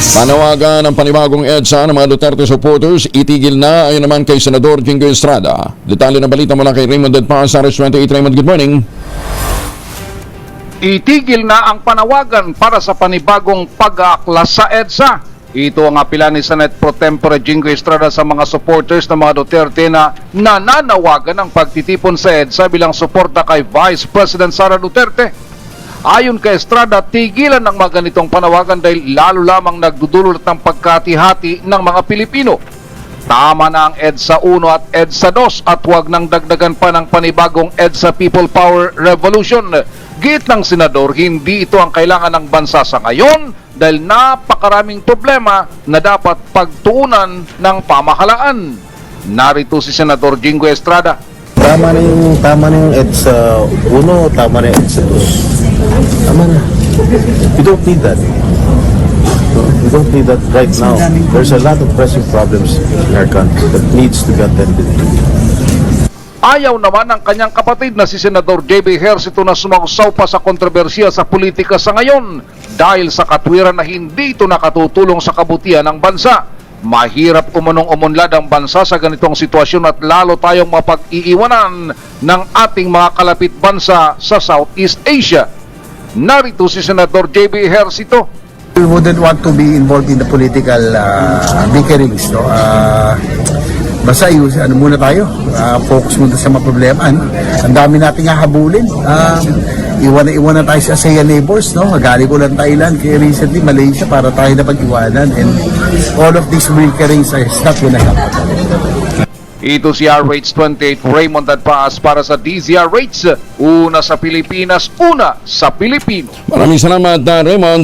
Panawagan ng panibagong EDSA ng mga Duterte supporters, itigil na ayon naman kay Senador Jingo Estrada. Detalye ng balita mula kay Raymond Dedpaz, RS28. Raymond, good morning. Itigil na ang panawagan para sa panibagong pag-aaklas sa EDSA. Ito ang apela ni Senate Pro Tempore Jingo Estrada sa mga supporters ng mga Duterte na nananawagan ng pagtitipon sa EDSA bilang suporta kay Vice President Sara Duterte. Ayon kay Estrada, tigilan ng mga ganitong panawagan dahil lalo lamang nagdudulot ng pagkati-hati ng mga Pilipino. Tama na ang EDSA 1 at EDSA 2 at huwag nang dagdagan pa ng panibagong EDSA People Power Revolution. Git ng senador, hindi ito ang kailangan ng bansa sa ngayon dahil napakaraming problema na dapat pagtuunan ng pamahalaan. Narito si Senador Jingo Estrada. Tama na yung EDSA 1, tama na yung EDSA 2. Tama na. We don't need that. We don't need that right now. There's a lot of pressing problems in our country that needs to be attended to. Ayaw naman ng kanyang kapatid na si Senador J.B. Ejercito na sumausaw pa sa kontrobersiya sa politika sa ngayon dahil sa katwiran na hindi ito nakatutulong sa kabutihan ng bansa. Mahirap umunong-umunlad ang bansa sa ganitong sitwasyon at lalo tayong mapag-iiwanan ng ating mga kalapit bansa sa Southeast Asia. Narito si Senador J.B. Ejercito. We wouldn't want to be involved in the political bickerings. No? Basta muna tayo, focus muna sa mga problema. Ang dami nating hahabulin. Iwan na tayo sa ASEAN neighbors. No? Galing ko lang Thailand, kaya recently Malaysia para tayo na pag-iwanan. And all of these bickerings is not gonna help. Ito si RH28 Raymond Dedpaz para sa DZRH. Una sa Pilipinas, una sa Pilipino. Maraming salamat, Raymond.